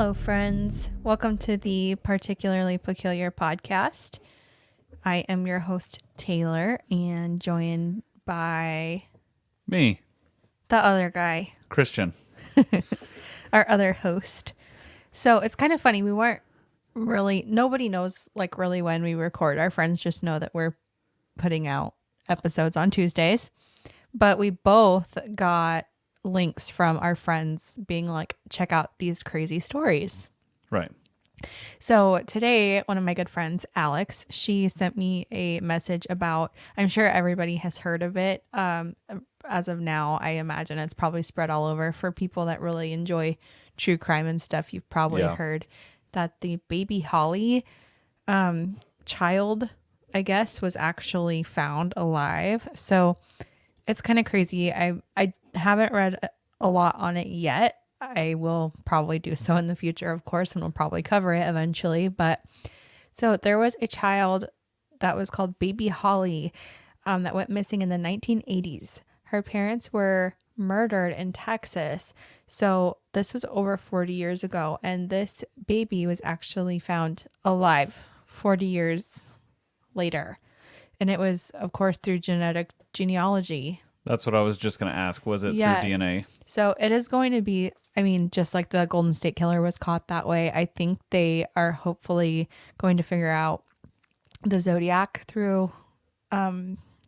Hello, friends. Welcome to the Particularly Peculiar podcast. I am your host, Taylor, and joined by Me, the other guy, Christian. our other host. So it's kind of funny. We weren't really, nobody knows like really when we record. Our friends just know that we're putting out episodes on Tuesdays. But we both got links from our friends being like, check out these crazy stories. Right. So today, one of my good friends, Alex, she sent me a message about, I'm sure everybody has heard of it. As of now, I imagine it's probably spread all over for people that really enjoy true crime and stuff. You've probably heard that the baby Holly child, I guess, was actually found alive. So it's kind of crazy. I haven't read a lot on it yet. I will probably do so in the future, of course, and we'll probably cover it eventually. But so there was a child that was called Baby Holly that went missing in the 1980s. Her parents were murdered in Texas. So this was over 40 years ago. And this baby was actually found alive 40 years later. And it was, of course, through genetic genealogy. That's what I was just going to ask. Was it through DNA? So it is going to be, I mean, just like the Golden State Killer was caught that way, I think they are hopefully going to figure out the Zodiac through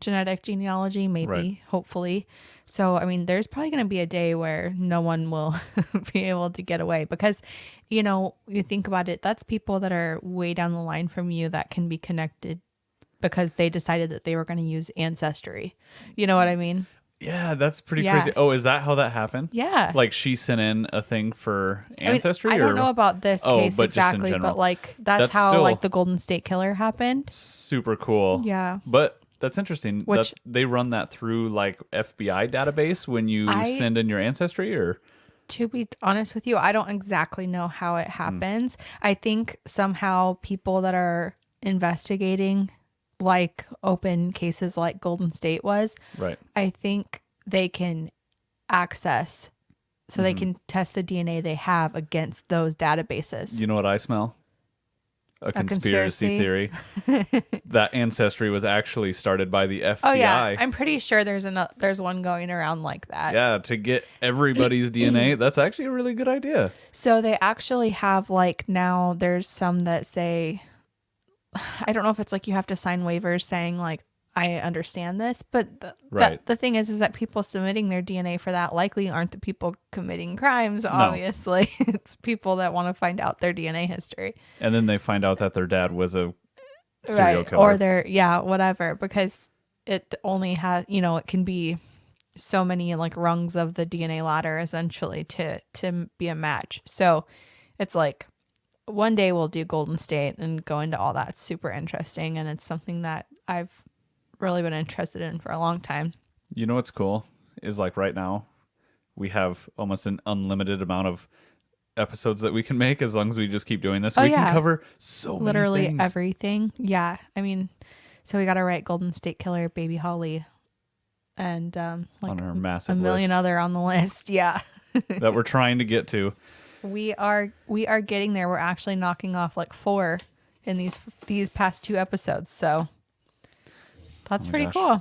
genetic genealogy, maybe, hopefully. So, I mean, there's probably going to be a day where no one will be able to get away because, you know, you think about it, that's people that are way down the line from you that can be connected because they decided that they were going to use Ancestry. You know what I mean? Yeah, that's pretty crazy. Oh, is that how that happened? Yeah. Like she sent in a thing for Ancestry? I don't know about this case exactly, but like that's how still like the Golden State Killer happened. Super cool. Yeah. But that's interesting. Which they run that through like FBI database when you send in your Ancestry, or? To be honest with you, I don't exactly know how it happens. I think somehow people that are investigating like open cases like Golden State was, right? I think they can access, so they can test the DNA they have against those databases. You know what I smell? A conspiracy theory. That Ancestry was actually started by the FBI. Oh yeah, I'm pretty sure there's one going around like that. Yeah, to get everybody's DNA. That's actually a really good idea. So they actually have like now there's some that say, I don't know if it's like you have to sign waivers saying like, I understand this, but the thing is that people submitting their DNA for that likely aren't the people committing crimes. Obviously, it's people that want to find out their DNA history. And then they find out that their dad was a serial killer. Or whatever, because it only has, it can be so many like rungs of the DNA ladder essentially to be a match. So it's like, one day we'll do Golden State and go into all that. It's super interesting. And it's something that I've really been interested in for a long time. You know what's cool is like right now we have almost an unlimited amount of episodes that we can make as long as we just keep doing this. We can cover so literally many things. Everything. Yeah. I mean, so we got to write Golden State Killer, Baby Holly, and like on our massive a million list. other on the list. Yeah. That we're trying to get to. We are getting there. We're actually knocking off like 4 in these past 2 episodes. So that's pretty cool.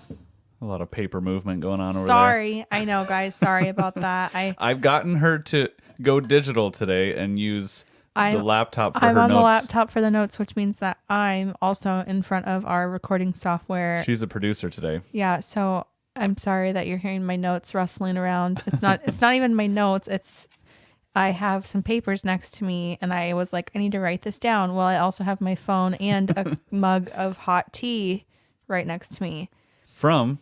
A lot of paper movement going on over there. Sorry. I know, guys. Sorry about that. I've gotten her to go digital today and use the laptop for her notes. I'm on the laptop for the notes, which means that I'm also in front of our recording software. She's a producer today. Yeah. So I'm sorry that you're hearing my notes rustling around. It's not even my notes. I have some papers next to me and I was like, I need to write this down. Well, I also have my phone and a mug of hot tea right next to me. From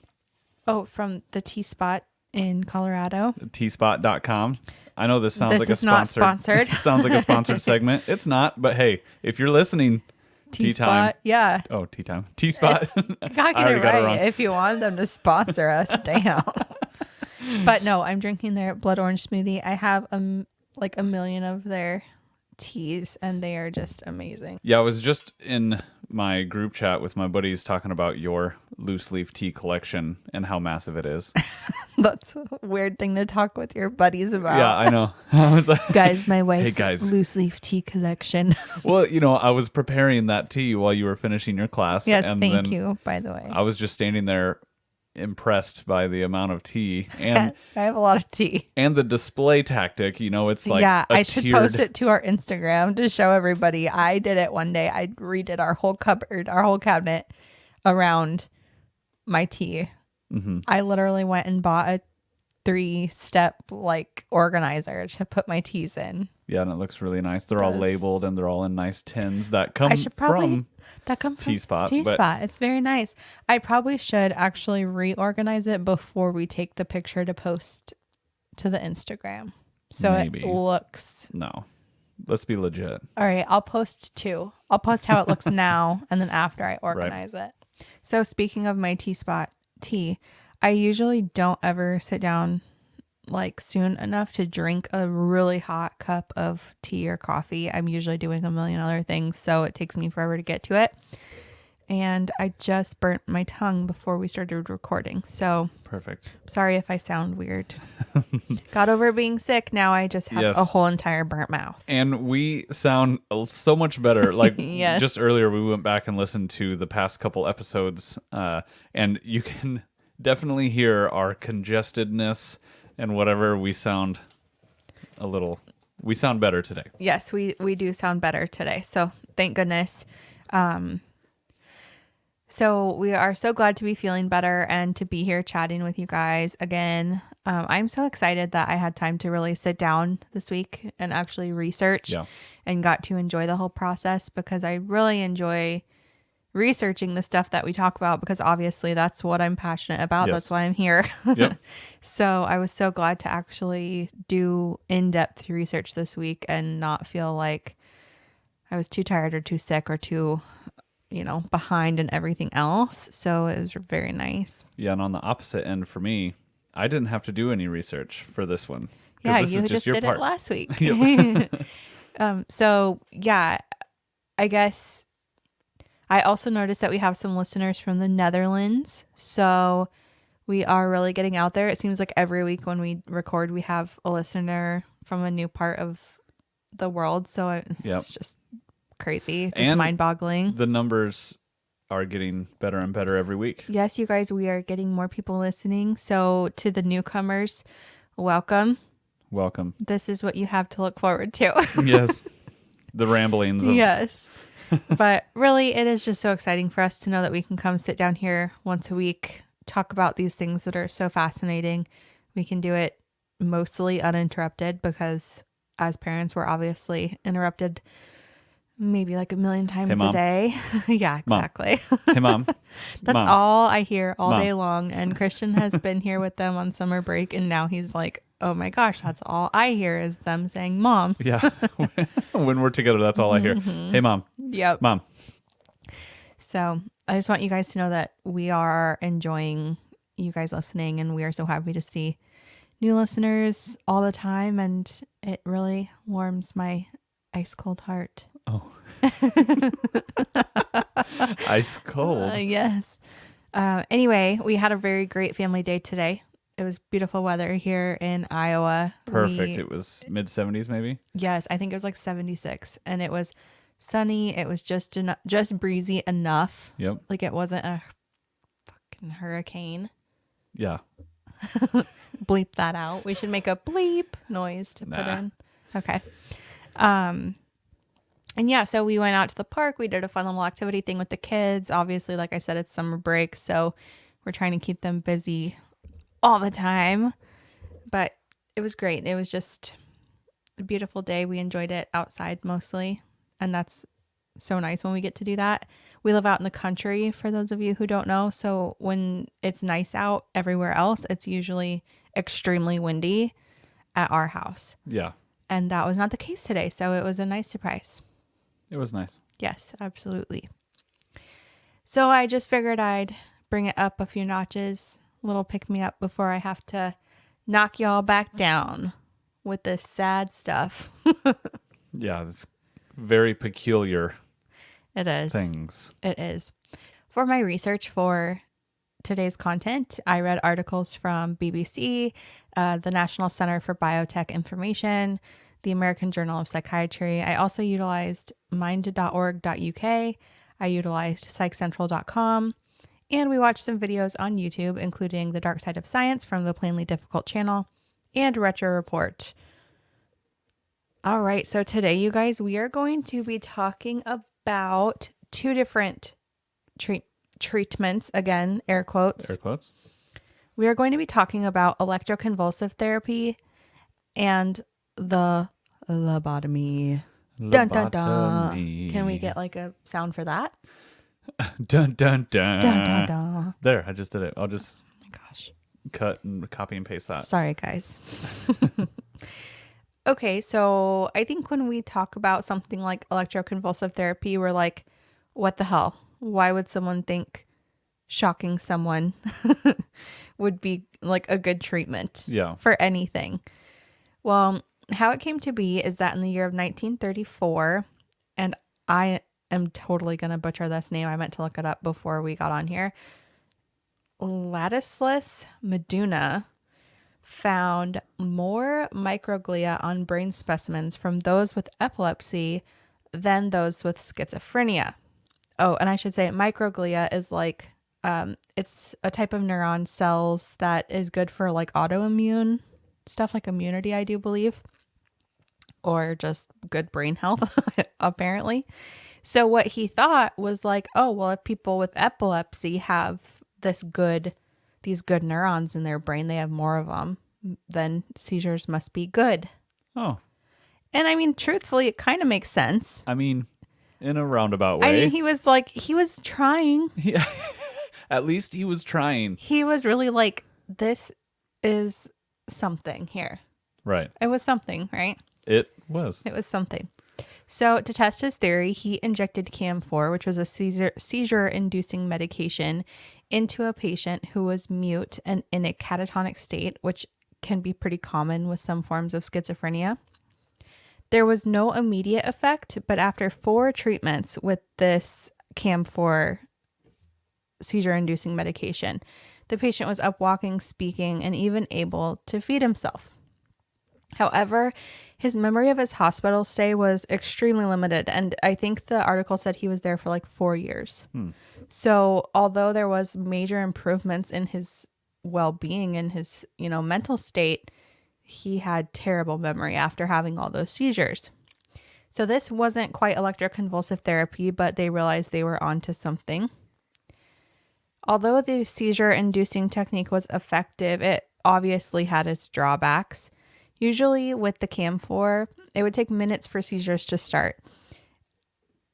the Tea Spot in Colorado. Teaspot.com. I know this sounds like a not sponsored. Sounds like a sponsored segment. It's not, but hey, if you're listening, tea time. Yeah. Oh, tea time. Tea Spot. Gotta get it right if you want them to sponsor us. Damn. But no, I'm drinking their blood orange smoothie. I have like a million of their teas and they are just amazing. Yeah, I was just in my group chat with my buddies talking about your loose leaf tea collection and how massive it is. That's a weird thing to talk with your buddies about. Yeah, I know. I was like, guys, my wife's hey guys. loose leaf tea collection. Well, I was preparing that tea while you were finishing your class. Yes, and thank then you, by the way. I was just standing there impressed by the amount of tea and I have a lot of tea. and the display tactic. It's like I should post it to our Instagram to show everybody. I did it one day. I redid our whole cupboard, our whole cabinet around my tea. Mm-hmm. I literally went and bought a 3-step organizer to put my teas in. Yeah, and it looks really nice. They're all labeled and they're all in nice tins that come from Tea Spot. Tea Spot. It's very nice. I probably should actually reorganize it before we take the picture to post to the Instagram. So maybe. It looks... No. Let's be legit. All right. I'll post 2. I'll post how it looks now and then after I organize it. So speaking of my Tea Spot tea, I usually don't ever sit down soon enough to drink a really hot cup of tea or coffee. I'm usually doing a million other things, so it takes me forever to get to it. And I just burnt my tongue before we started recording. So perfect. Sorry if I sound weird. Got over being sick. Now I just have a whole entire burnt mouth. And we sound so much better. Yes. Just earlier, we went back and listened to the past couple episodes, and you can definitely hear our congestedness and whatever. We sound better today. Yes, we do sound better today. So thank goodness. So we are so glad to be feeling better and to be here chatting with you guys again. I'm so excited that I had time to really sit down this week and actually research and got to enjoy the whole process, because I really enjoy researching the stuff that we talk about, because obviously that's what I'm passionate about. Yes. That's why I'm here. Yep. So I was so glad to actually do in-depth research this week and not feel like I was too tired or too sick or too behind in everything else. So it was very nice. Yeah. And on the opposite end for me, I didn't have to do any research for this one. Yeah. You just did it last week. So yeah, I guess I also noticed that we have some listeners from the Netherlands. So we are really getting out there. It seems like every week when we record, we have a listener from a new part of the world. So it's just crazy, just mind-boggling. The numbers are getting better and better every week. Yes, you guys, we are getting more people listening. So to the newcomers, welcome. This is what you have to look forward to. Yes. The ramblings of... Yes. But really, it is just so exciting for us to know that we can come sit down here once a week, talk about these things that are so fascinating. We can do it mostly uninterrupted, because as parents, we're obviously interrupted maybe a million times a day. Yeah, exactly. Mom. Hey, Mom. That's Mom. all I hear all day long. And Christian has been here with them on summer break, and now he's like, oh my gosh, that's all I hear is them saying Mom. Yeah. When we're together, that's all I hear. Mm-hmm. Hey, Mom. Yep. Mom. So I just want you guys to know that we are enjoying you guys listening, and we are so happy to see new listeners all the time. And it really warms my ice cold heart. Oh. Ice cold. Yes. Anyway, we had a very great family day today. It was beautiful weather here in Iowa. Perfect. It was mid-70s maybe? Yes, I think it was 76. And it was sunny. It was just breezy enough. Yep. It wasn't a fucking hurricane. Yeah. Bleep that out. We should make a bleep noise to put in. Okay. And yeah, so we went out to the park. We did a fun little activity thing with the kids. Obviously, like I said, it's summer break, so we're trying to keep them busy all the time. But it was great. It was just a beautiful day. We enjoyed it outside mostly, and that's so nice when we get to do that. We live out in the country, for those of you who don't know. So when it's nice out everywhere else, it's usually extremely windy at our house. Yeah. And that was not the case today, so it was a nice surprise. It was nice. Yes, absolutely. So I just figured I'd bring it up a few notches, a little pick me up before I have to knock y'all back down with this sad stuff. Yeah, it's very peculiar. It is. things. It is. For my research for today's content, I read articles from BBC, the National Center for Biotech Information, the American Journal of Psychiatry. I also utilized mind.org.uk. I utilized psychcentral.com. And we watched some videos on YouTube, including The Dark Side of Science from the Plainly Difficult channel and Retro Report. All right, so today, you guys, we are going to be talking about two different treatments, again, air quotes. Air quotes. We are going to be talking about electroconvulsive therapy and the lobotomy. Dun, dun, dun. Can we get like a sound for that? Dun, dun, dun. Dun, dun, dun. There, I just did it. I'll just Oh my gosh. cut and copy and paste that. Sorry, guys. Okay, so I think when we talk about something like electroconvulsive therapy, we're like, what the hell? Why would someone think shocking someone would be like a good treatment for anything? Well, how it came to be is that in the year of 1934, and I am totally going to butcher this name. I meant to look it up before we got on here. Ladislas Meduna found more microglia on brain specimens from those with epilepsy than those with schizophrenia. Oh, and I should say microglia is like, it's a type of neuron cells that is good for like autoimmune stuff like immunity, I do believe, or just good brain health, apparently. So what he thought was like, oh, well, if people with epilepsy have these good neurons in their brain, they have more of them, then seizures must be good. Oh. And I mean, truthfully, it kind of makes sense. I mean, in a roundabout way. I mean, he was trying. Yeah. At least he was trying. He was really like, this is something here. Right. It was something, right? It was. It was something. So to test his theory, he injected Cam4, which was a seizure-inducing medication, into a patient who was mute and in a catatonic state, which can be pretty common with some forms of schizophrenia. There was no immediate effect, but after 4 treatments with this Cam4 seizure-inducing medication, the patient was up walking, speaking, and even able to feed himself. However, his memory of his hospital stay was extremely limited, and I think the article said he was there for like 4 years. So although there was major improvements in his well-being and his, mental state, he had terrible memory after having all those seizures. So this wasn't quite electroconvulsive therapy, but they realized they were onto something. Although the seizure-inducing technique was effective, it obviously had its drawbacks. Usually with the Cam4, it would take minutes for seizures to start.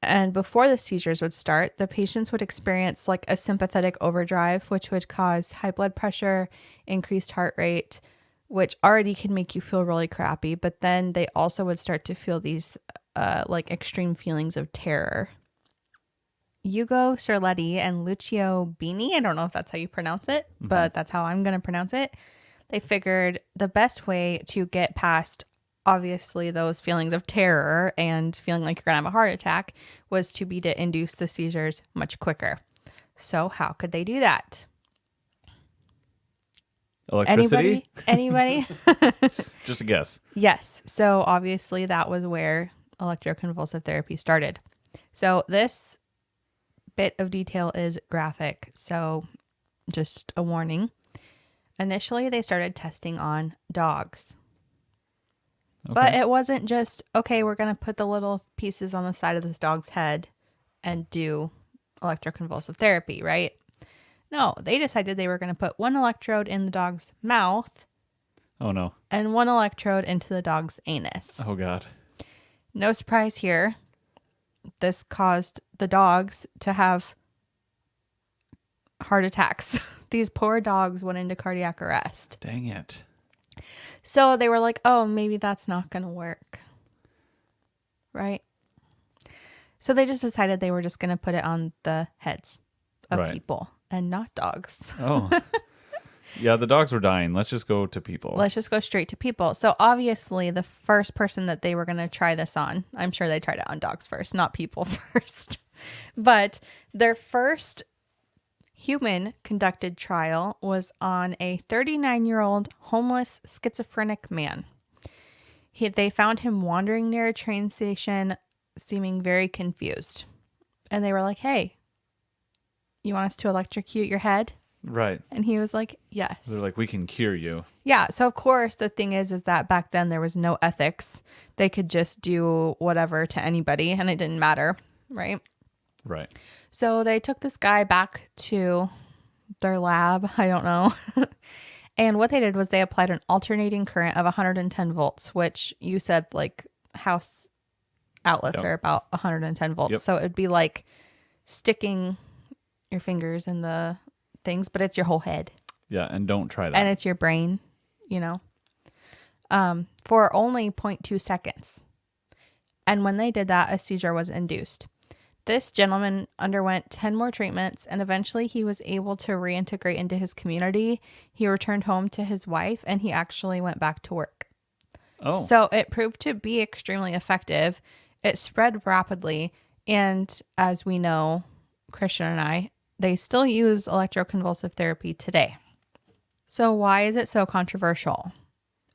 And before the seizures would start, the patients would experience like a sympathetic overdrive, which would cause high blood pressure, increased heart rate, which already can make you feel really crappy. But then they also would start to feel these like extreme feelings of terror. Ugo Cerletti and Lucio Bini, I don't know if that's how you pronounce it, but that's how I'm going to pronounce it. They figured the best way to get past, obviously, those feelings of terror and feeling like you're going to have a heart attack was to be to induce the seizures much quicker. So how could they do that? Electricity? Anybody? Just a guess. Yes. So obviously that was where electroconvulsive therapy started. So this bit of detail is graphic. So just a warning. Initially, they started testing on dogs. Okay. But it wasn't just, okay, we're going to put the little pieces on the side of this dog's head and do electroconvulsive therapy, right? No, they decided they were going to put one electrode in the dog's mouth. Oh, no. And one electrode into the dog's anus. Oh, God. No surprise here. This caused the dogs to have heart attacks. These poor dogs went into cardiac arrest. Dang it. So they were like, oh, maybe that's not going to work. Right? So they just decided they were just going to put it on the heads of people and not dogs. Oh. Yeah, the dogs were dying. Let's just go to people. Let's just go straight to people. So obviously the first person that they were going to try this on, I'm sure they tried it on dogs first, not people first. But their first human conducted trial was on a 39-year-old homeless schizophrenic man. They found him wandering near a train station, seeming very confused. And they were like, hey, you want us to electrocute your head? Right. And he was like, yes. They're like, we can cure you. Yeah. So, of course, the thing is that back then there was no ethics. They could just do whatever to anybody and it didn't matter. Right. Right. So they took this guy back to their lab. I don't know. And what they did was they applied an alternating current of 110 volts, which you said like house outlets are about 110 volts. Yep. So it'd be like sticking your fingers in the things, but it's your whole head. Yeah, and don't try that. And it's your brain, for only 0.2 seconds. And when they did that, a seizure was induced. This gentleman underwent 10 more treatments, and eventually he was able to reintegrate into his community. He returned home to his wife, and he actually went back to work. Oh. So it proved to be extremely effective. It spread rapidly, and as we know, Christian and I, they still use electroconvulsive therapy today. So why is it so controversial?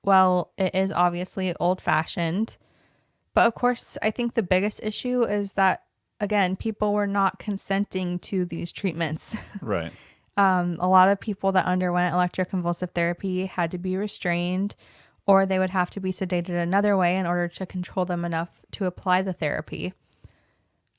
Well, it is obviously old-fashioned, but of course, I think the biggest issue is that again, people were not consenting to these treatments. Right. A lot of people that underwent electroconvulsive therapy had to be restrained, or they would have to be sedated another way in order to control them enough to apply the therapy.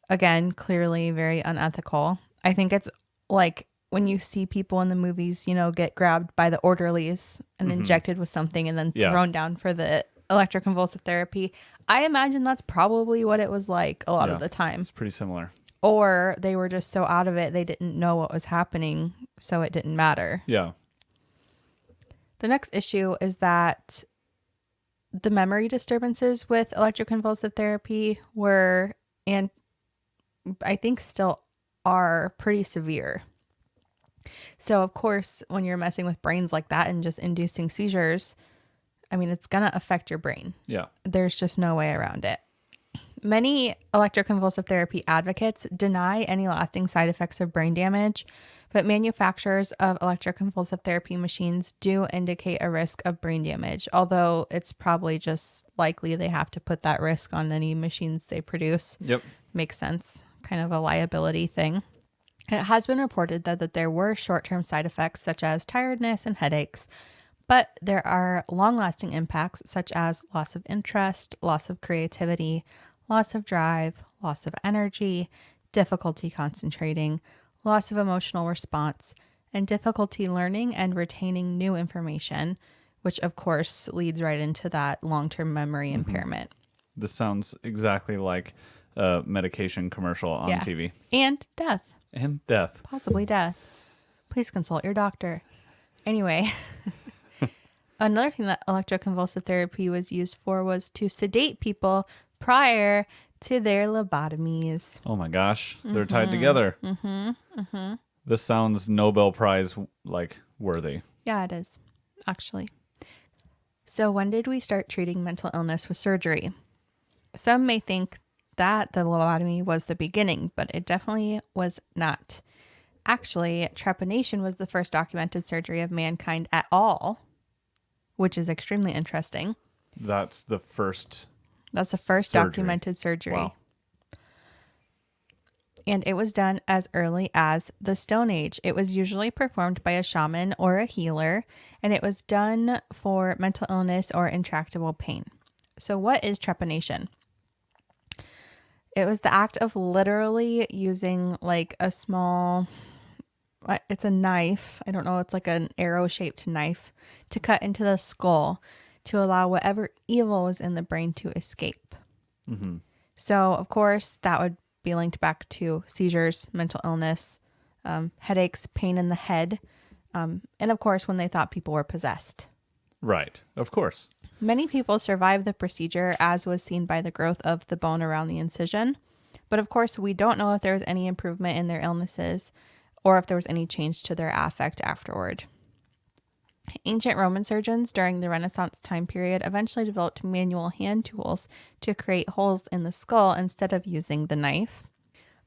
Again, clearly very unethical. I think it's like when you see people in the movies, get grabbed by the orderlies and injected with something and then thrown down for the electroconvulsive therapy. I imagine that's probably what it was like a lot of the time. It's pretty similar. Or they were just so out of it, they didn't know what was happening, so it didn't matter. Yeah. The next issue is that the memory disturbances with electroconvulsive therapy were, and I think still are, pretty severe. So, of course, when you're messing with brains like that and just inducing seizures, I mean, it's going to affect your brain. Yeah. There's just no way around it. Many electroconvulsive therapy advocates deny any lasting side effects of brain damage, but manufacturers of electroconvulsive therapy machines do indicate a risk of brain damage, although it's probably just likely they have to put that risk on any machines they produce. Yep. Makes sense. Kind of a liability thing. It has been reported, though, that there were short-term side effects such as tiredness and headaches, but there are long-lasting impacts such as loss of interest, loss of creativity, loss of drive, loss of energy, difficulty concentrating, loss of emotional response, and difficulty learning and retaining new information, which of course leads right into that long-term memory impairment. This sounds exactly like a medication commercial on TV. And death. And death. Possibly death. Please consult your doctor. Anyway, another thing that electroconvulsive therapy was used for was to sedate people prior to their lobotomies. Oh my gosh. They're tied together. This sounds Nobel Prize worthy. Yeah, it is, actually. So when did we start treating mental illness with surgery? Some may think that the lobotomy was the beginning, but it definitely was not. Actually, trepination was the first documented surgery of mankind at all, which is extremely interesting. That's the first surgery. Documented surgery. Wow. And it was done as early as the Stone Age. It was usually performed by a shaman or a healer, and it was done for mental illness or intractable pain. So what is trepination? It was the act of literally using like a small, it's a knife. I don't know. It's like an arrow-shaped knife to cut into the skull to allow whatever evil was in the brain to escape. Mm-hmm. So, of course, that would be linked back to seizures, mental illness, headaches, pain in the head, and of course, when they thought people were possessed. Right. Of course. Many people survived the procedure, as was seen by the growth of the bone around the incision. But of course, we don't know if there was any improvement in their illnesses or if there was any change to their affect afterward. Ancient Roman surgeons during the Renaissance time period eventually developed manual hand tools to create holes in the skull instead of using the knife.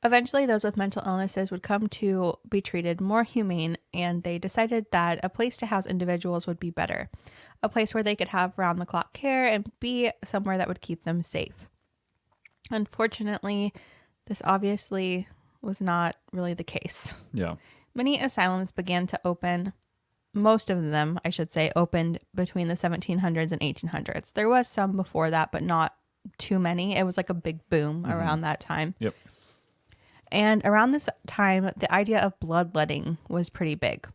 Eventually, those with mental illnesses would come to be treated more humane, and they decided that a place to house individuals would be better, a place where they could have round-the-clock care and be somewhere that would keep them safe. Unfortunately, this obviously was not really the case. Yeah. Many asylums began to open. Most of them, I should say, opened between the 1700s and 1800s. There was some before that, but not too many. It was like a big boom around that time. Yep. And around this time, the idea of bloodletting was pretty big.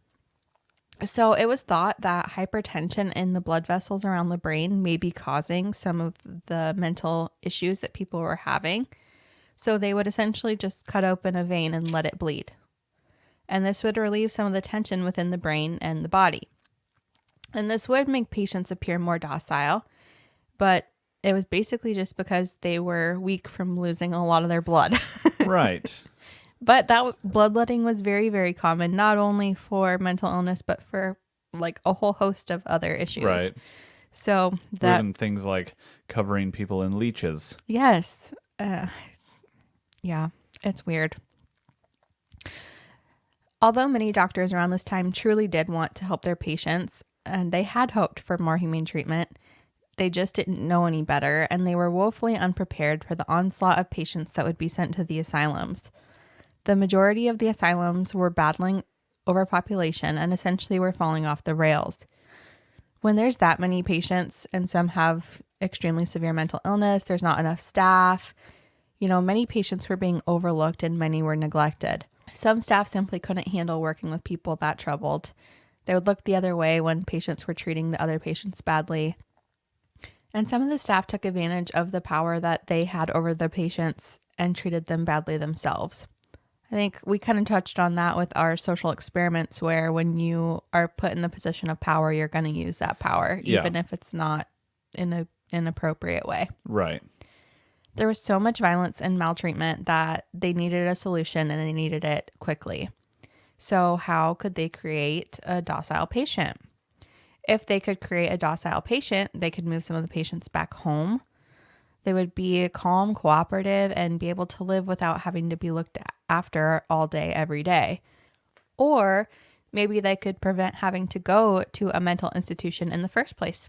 So it was thought that hypertension in the blood vessels around the brain may be causing some of the mental issues that people were having. So they would essentially just cut open a vein and let it bleed. And this would relieve some of the tension within the brain and the body. And this would make patients appear more docile, but it was basically just because they were weak from losing a lot of their blood. Right. But that bloodletting was very, very common, not only for mental illness, but for like a whole host of other issues. Right. So that, even things like covering people in leeches. yes. Yeah, it's weird. Although many doctors around this time truly did want to help their patients, and they had hoped for more humane treatment, they just didn't know any better, and they were woefully unprepared for the onslaught of patients that would be sent to the asylums. The majority of the asylums were battling overpopulation and essentially were falling off the rails. When there's that many patients and some have extremely severe mental illness, there's not enough staff. Many patients were being overlooked and many were neglected. Some staff simply couldn't handle working with people that troubled. They would look the other way when patients were treating the other patients badly. And some of the staff took advantage of the power that they had over the patients and treated them badly themselves. I think we kind of touched on that with our social experiments, where when you are put in the position of power, you're going to use that power, even if it's not in an inappropriate way. Right. There was so much violence and maltreatment that they needed a solution, and they needed it quickly. So how could they create a docile patient? If they could create a docile patient, they could move some of the patients back home. They would be calm, cooperative, and be able to live without having to be looked after all day, every day. Or maybe they could prevent having to go to a mental institution in the first place.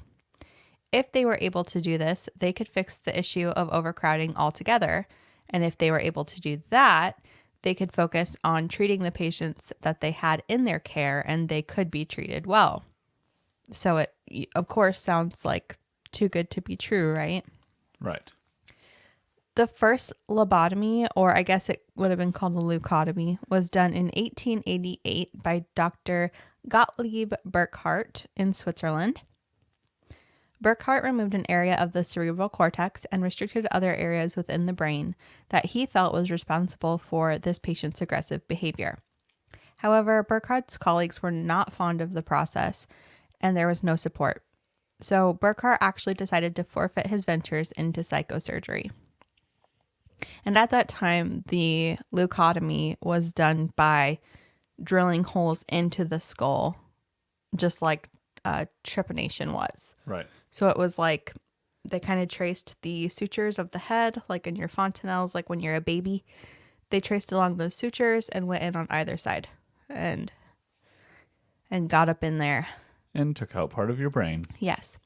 If they were able to do this, they could fix the issue of overcrowding altogether. And if they were able to do that, they could focus on treating the patients that they had in their care, and they could be treated well. So it, of course, sounds like too good to be true, right? Right. The first lobotomy, or I guess it would have been called a leucotomy, was done in 1888 by Dr. Gottlieb Burckhardt in Switzerland. Burckhardt removed an area of the cerebral cortex and restricted other areas within the brain that he felt was responsible for this patient's aggressive behavior. However, Burckhardt's colleagues were not fond of the process, and there was no support. So Burckhardt actually decided to forfeit his ventures into psychosurgery. And at that time, the leucotomy was done by drilling holes into the skull, just like Trepination was. Right. So it was like they kind of traced the sutures of the head, like in your fontanelles, like when you're a baby. They traced along those sutures and went in on either side and got up in there. And took out part of your brain. Yes.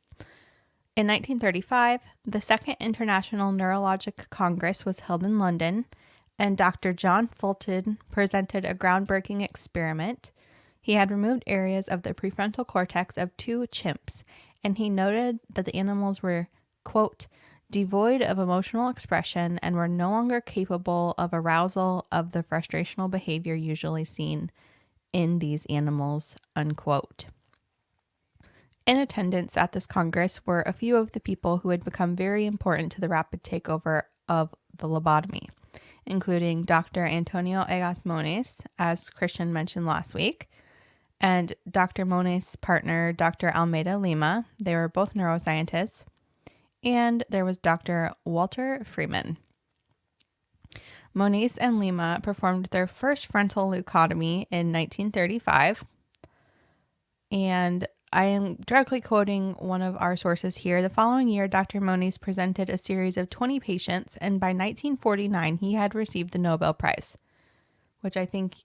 In 1935, the Second International Neurologic Congress was held in London, and Dr. John Fulton presented a groundbreaking experiment. He had removed areas of the prefrontal cortex of 2 chimps, and he noted that the animals were, quote, devoid of emotional expression and were no longer capable of arousal of the frustrational behavior usually seen in these animals, unquote. In attendance at this Congress were a few of the people who had become very important to the rapid takeover of the lobotomy, including Dr. Antonio Egas Moniz, as Christian mentioned last week, and Dr. Moniz's partner, Dr. Almeida Lima. They were both neuroscientists. And there was Dr. Walter Freeman. Moniz and Lima performed their first frontal leucotomy in 1935. And I am directly quoting one of our sources here. The following year, Dr. Moniz presented a series of 20 patients, and by 1949, he had received the Nobel Prize, which I think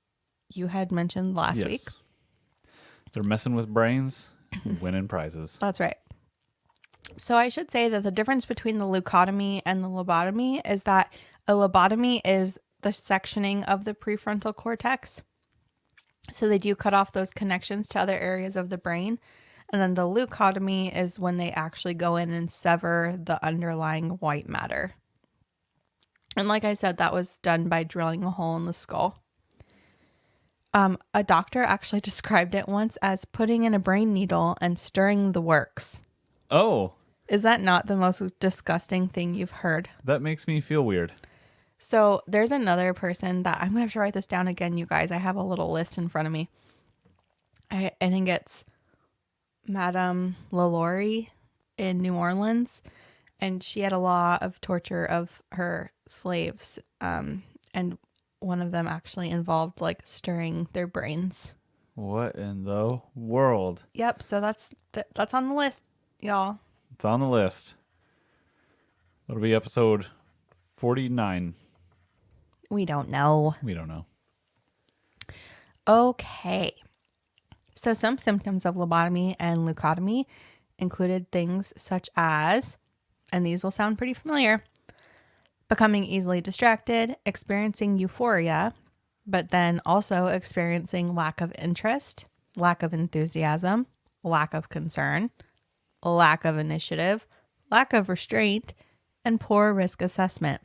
you had mentioned last week. Yes. They're messing with brains, winning prizes. That's right. So I should say that the difference between the leucotomy and the lobotomy is that a lobotomy is the sectioning of the prefrontal cortex. So they do cut off those connections to other areas of the brain. And then the leucotomy is when they actually go in and sever the underlying white matter. And like I said, that was done by drilling a hole in the skull. A doctor actually described it once as putting in a brain needle and stirring the works. Oh. Is that not the most disgusting thing you've heard? That makes me feel weird. So there's another person that I'm going to have to write this down again, you guys. I have a little list in front of me. I think it's Madame LaLaurie in New Orleans. And she had a law of torture of her slaves. And one of them actually involved like stirring their brains. What in the world? Yep. So that's on the list, y'all. It's on the list. It'll be episode 49. We don't know. We don't know. Okay. So some symptoms of lobotomy and leucotomy included things such as, and these will sound pretty familiar, becoming easily distracted, experiencing euphoria, but then also experiencing lack of interest, lack of enthusiasm, lack of concern, lack of initiative, lack of restraint, and poor risk assessment.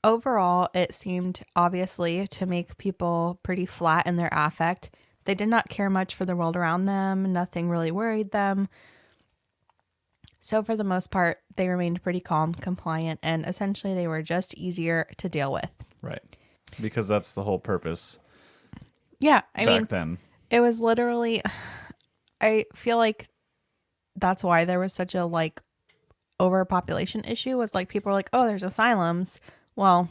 Overall, it seemed obviously to make people pretty flat in their affect. They did not care much for the world around them. Nothing really worried them. So for the most part, they remained pretty calm, compliant, and essentially they were just easier to deal with. Right. Because that's the whole purpose. Yeah, I back mean, then. It was literally, I feel like that's why there was such a like overpopulation issue, was like people were like, oh, there's asylums. Well,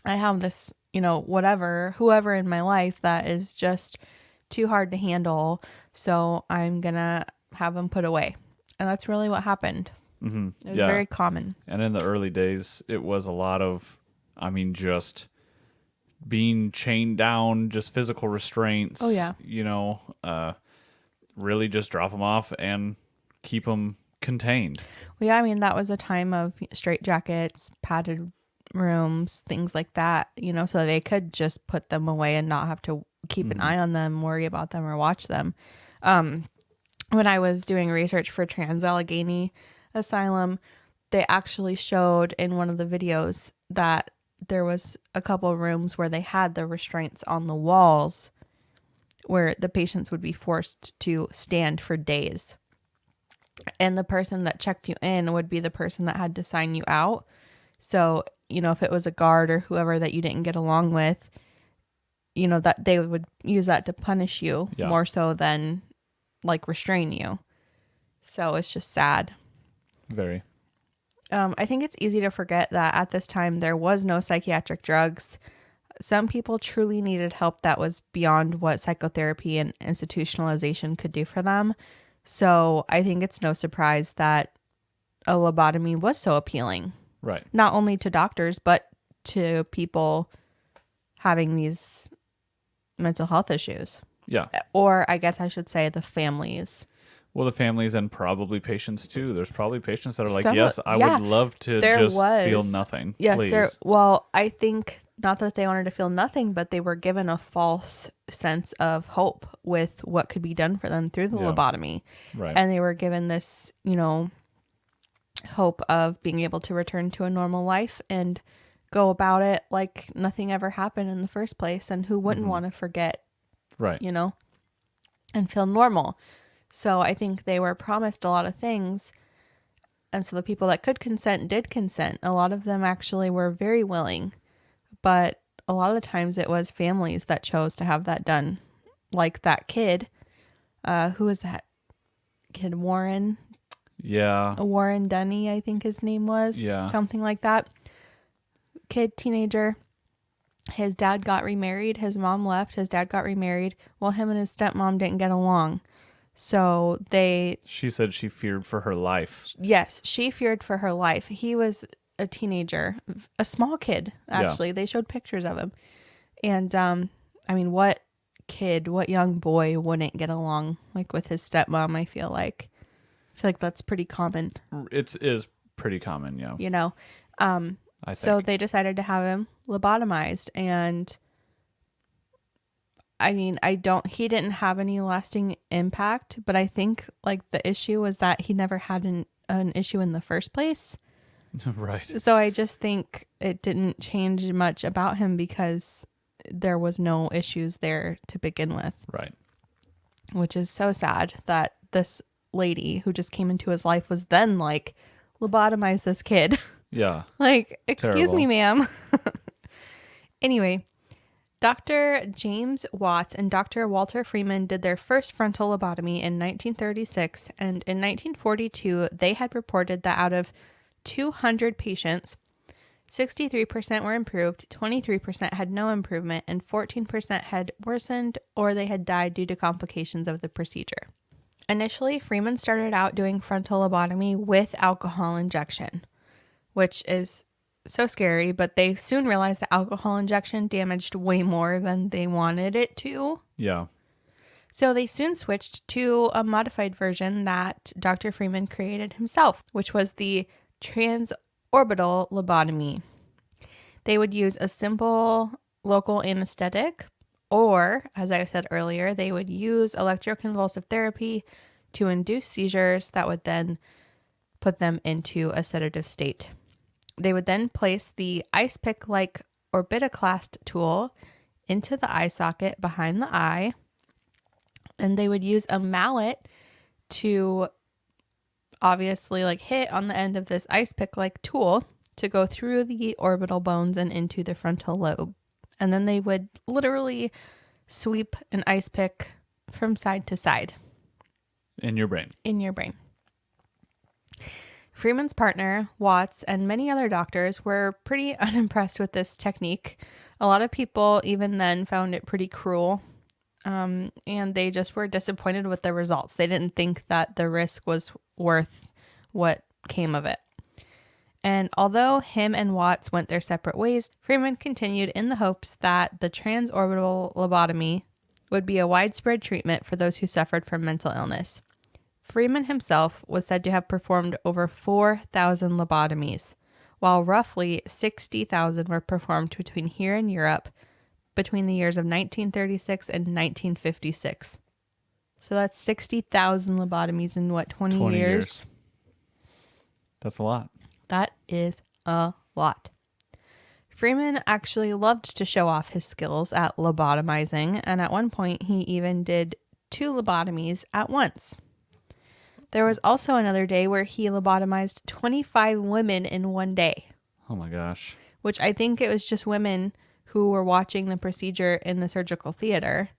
I have this, whoever in my life that is just too hard to handle. So I'm going to have them put away. And that's really what happened. Mm-hmm. It was very common. And in the early days, it was a lot of, just being chained down, just physical restraints. Oh, yeah. Really just drop them off and keep them contained. Well, yeah, I mean, that was a time of straitjackets, padded rooms, things like that, so they could just put them away and not have to keep an eye on them, worry about them, or watch them. When I was doing research for Trans-Allegheny Asylum, they actually showed in one of the videos that there was a couple of rooms where they had the restraints on the walls where the patients would be forced to stand for days. And the person that checked you in would be the person that had to sign you out. So, if it was a guard or whoever that you didn't get along with, that they would use that to punish you more so than like restrain you. So it's just sad. Very. I think it's easy to forget that at this time there was no psychiatric drugs. Some people truly needed help that was beyond what psychotherapy and institutionalization could do for them. So I think it's no surprise that a lobotomy was so appealing. Right. Not only to doctors, but to people having these mental health issues. Yeah. Or I guess I should say the families. Well, the families and probably patients too. There's probably patients that are like, yes, I would love to feel nothing. Yes, please. Well, I think not that they wanted to feel nothing, but they were given a false sense of hope with what could be done for them through the lobotomy. Right. And they were given this, hope of being able to return to a normal life and go about it like nothing ever happened in the first place. And who wouldn't want to forget, right, and feel normal. So I think they were promised a lot of things. And so the people that could consent did consent. A lot of them actually were very willing. But a lot of the times it was families that chose to have that done. Like that kid. Who was that kid? Warren? Yeah. Warren Dunny, I think his name was. Yeah. Something like that. Kid, teenager. His dad got remarried. His mom left. His dad got remarried. Well, him and his stepmom didn't get along. So She said she feared for her life. yes, she feared for her life. He was a teenager, a small kid, actually. Yeah. They showed pictures of him. And, I mean, what young boy wouldn't get along like with his stepmom? I feel like that's pretty common. It is pretty common, yeah. You know, so they decided to have him lobotomized, and I mean, he didn't have any lasting impact, but I think like the issue was that he never had an issue in the first place. Right. So I just think it didn't change much about him because there was no issues there to begin with. Right. Which is so sad that this lady who just came into his life was then like, lobotomize this kid. Yeah. Like, excuse me, ma'am. Anyway, Dr. James Watts and Dr. Walter Freeman did their first frontal lobotomy in 1936, and in 1942, they had reported that out of 200 patients, 63% were improved, 23% had no improvement, and 14% had worsened or they had died due to complications of the procedure. Initially, Freeman started out doing frontal lobotomy with alcohol injection, which is so scary, but they soon realized that alcohol injection damaged way more than they wanted it to. Yeah. So they soon switched to a modified version that Dr. Freeman created himself, which was the Transorbital Lobotomy. They would use a simple local anesthetic, or, as I said earlier, they would use electroconvulsive therapy to induce seizures that would then put them into a sedative state. They would then place the ice pick-like orbitoclast tool into the eye socket behind the eye, and they would use a mallet to obviously like hit on the end of this ice pick-like tool to go through the orbital bones and into the frontal lobe. And then they would literally sweep an ice pick from side to side. In your brain. In your brain. Freeman's partner, Watts, and many other doctors were pretty unimpressed with this technique. A lot of people even then found it pretty cruel, and they just were disappointed with the results. They didn't think that the risk was worth what came of it. And although him and Watts went their separate ways, Freeman continued in the hopes that the transorbital lobotomy would be a widespread treatment for those who suffered from mental illness. Freeman himself was said to have performed over 4,000 lobotomies, while roughly 60,000 were performed between here and Europe between the years of 1936 and 1956. So that's 60,000 lobotomies in what, 20 years? That's a lot. That is a lot. Freeman actually loved to show off his skills at lobotomizing, and at one point he even did 2 lobotomies at once. There was also another day where he lobotomized 25 women in one day. Oh my gosh. Which I think it was just women who were watching the procedure in the surgical theater.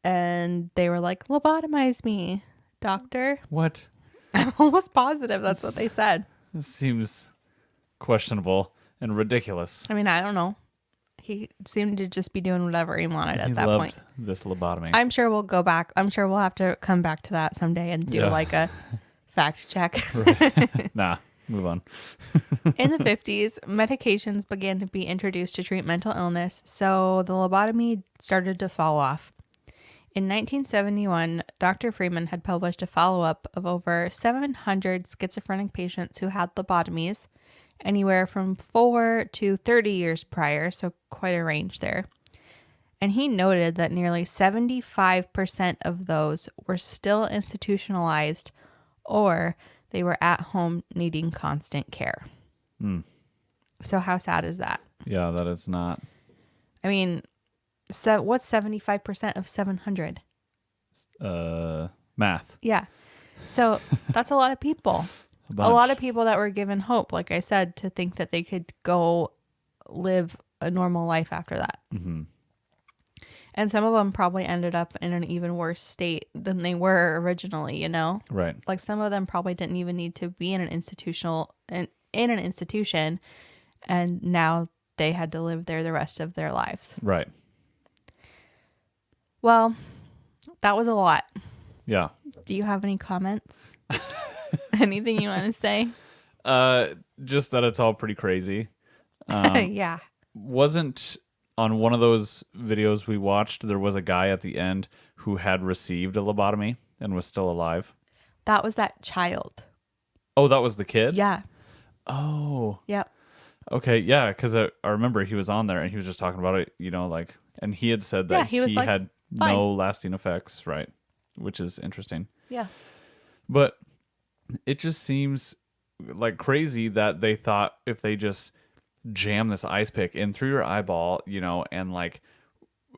And they were like, lobotomize me, doctor. What? I'm almost positive that's what they said. This seems questionable and ridiculous. I mean, I don't know. He seemed to just be doing whatever he wanted at that point. This lobotomy. I'm sure we'll go back. I'm sure we'll have to come back to that someday and do like a fact check. Right. Nah, move on. In the 50s, medications began to be introduced to treat mental illness, so the lobotomy started to fall off. In 1971, Dr. Freeman had published a follow-up of over 700 schizophrenic patients who had lobotomies, anywhere from 4 to 30 years prior, so quite a range there. And he noted that nearly 75% of those were still institutionalized or they were at home needing constant care. So how sad is that? Yeah, that is not. I mean, so what's 75% of 700? Math. Yeah. So that's a lot of people. A lot of people that were given hope, like I said, to think that they could go live a normal life after that. Mm-hmm. And some of them probably ended up in an even worse state than they were originally, you know? Right. Like some of them probably didn't even need to be in an institution, and now they had to live there the rest of their lives. Right. Well, that was a lot. Yeah. Do you have any comments? Anything you want to say? Just that it's all pretty crazy. Yeah. Wasn't on one of those videos we watched, there was a guy at the end who had received a lobotomy and was still alive. That was that child. Oh, that was the kid? Yeah. Oh. Yep. Okay, yeah, because I remember he was on there and he was just talking about it, like, and he had said that Yeah, he was like, had fine. no lasting effects, right? Which is interesting. Yeah. But it just seems like crazy that they thought if they just jam this ice pick in through your eyeball, and like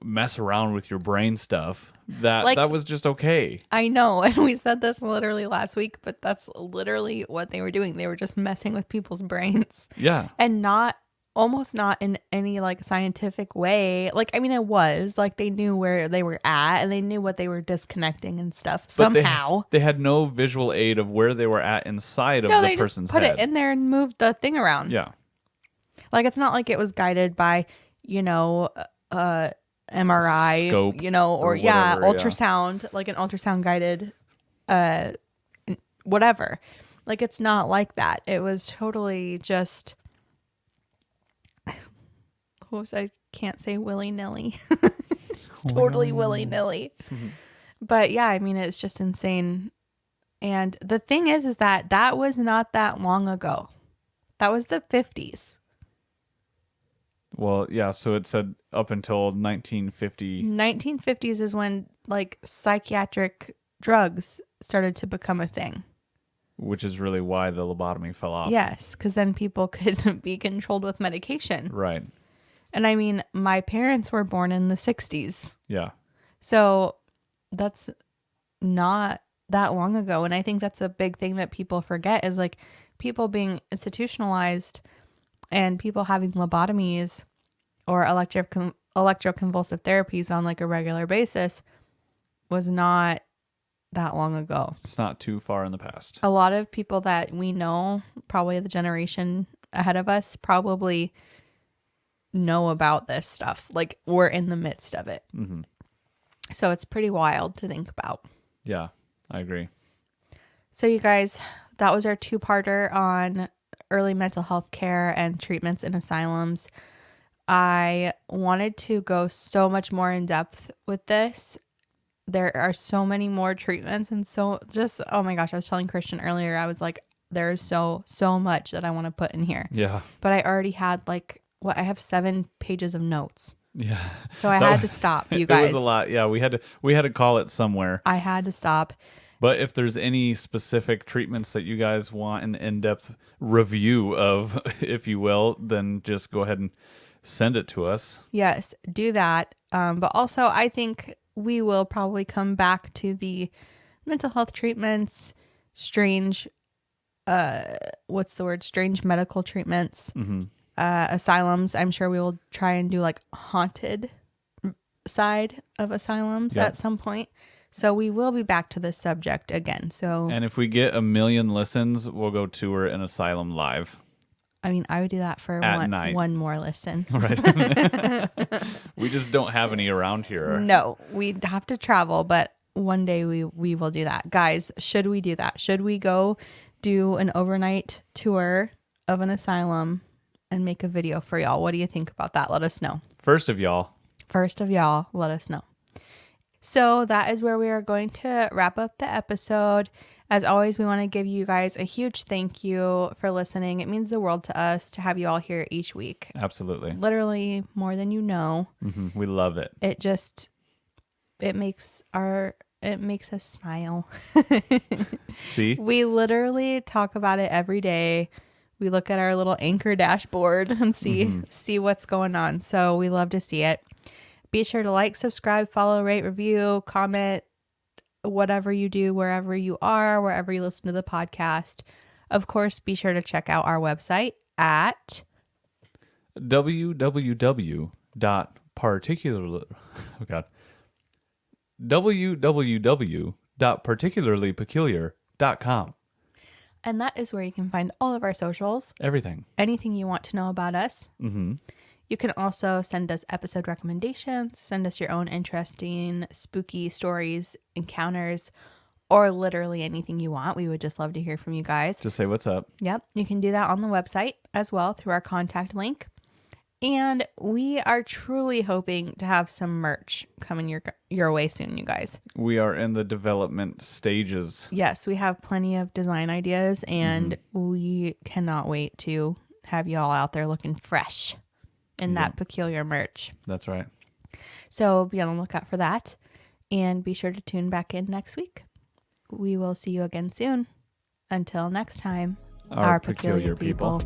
mess around with your brain stuff, that was just okay. I know, and we said this literally last week, but that's literally what they were doing. They were just messing with people's brains. Yeah. And almost not in any like scientific way. Like, I mean, it was like they knew where they were at and they knew what they were disconnecting and stuff somehow. They had no visual aid of where they were at inside of the person's head. No, they just put it in there and moved the thing around. Yeah. Like, it's not like it was guided by, MRI, scope, or whatever, ultrasound, like an ultrasound guided, whatever. Like, it's not like that. It was totally just, I can't say willy-nilly. It's totally willy-nilly. Mm-hmm. But yeah, I mean, it's just insane. And the thing is that was not that long ago. That was the 50s. Well, yeah, so it said up until 1950. 1950s is when like psychiatric drugs started to become a thing. Which is really why the lobotomy fell off. Yes, because then people could be controlled with medication. Right. And I mean, my parents were born in the 60s. Yeah. So that's not that long ago. And I think that's a big thing that people forget is like people being institutionalized and people having lobotomies or electroconvulsive therapies on like a regular basis was not that long ago. It's not too far in the past. A lot of people that we know, probably the generation ahead of us, probably know about this stuff. Like, we're in the midst of it. Mm-hmm. So it's pretty wild to think about. Yeah, I agree. So you guys, that was our 2-parter on early mental health care and treatments in asylums. I wanted to go so much more in depth with this. There are so many more treatments and so just, oh my gosh, I was telling Christian earlier, I was like, there's so much that I want to put in here. Yeah. But I already had I have 7 pages of notes. Yeah. So I had to stop, you guys. It was a lot. Yeah, we had to call it somewhere. I had to stop. But if there's any specific treatments that you guys want an in-depth review of, if you will, then just go ahead and send it to us. Yes, do that. But also, I think we will probably come back to the mental health treatments, strange medical treatments, asylums. I'm sure we will try and do like haunted side of asylums at some point. So we will be back to this subject again. And if we get 1 million listens, we'll go tour an asylum live. I mean, I would do that for one more listen. Right. We just don't have any around here. No, we'd have to travel, but one day we will do that. Guys, should we do that? Should we go do an overnight tour of an asylum and make a video for y'all? What do you think about that? Let us know. First of y'all, let us know. So that is where we are going to wrap up the episode. As always, we want to give you guys a huge thank you for listening. It means the world to us to have you all here each week. Absolutely. Literally more than you know. Mm-hmm. We love it. It makes us smile. See? We literally talk about it every day. We look at our little Anchor dashboard and see what's going on. So we love to see it. Be sure to like, subscribe, follow, rate, review, comment, whatever you do, wherever you are, wherever you listen to the podcast. Of course, be sure to check out our website at www.particularlypeculiar.com. And that is where you can find all of our socials. Everything. Anything you want to know about us. Mm-hmm. You can also send us episode recommendations, send us your own interesting, spooky stories, encounters, or literally anything you want. We would just love to hear from you guys. Just say what's up. Yep, you can do that on the website as well through our contact link. And we are truly hoping to have some merch coming your way soon, you guys. We are in the development stages. Yes, we have plenty of design ideas, and we cannot wait to have you all out there looking fresh in that peculiar merch. That's right. So be on the lookout for that, and be sure to tune back in next week. We will see you again soon. Until next time, Our peculiar people.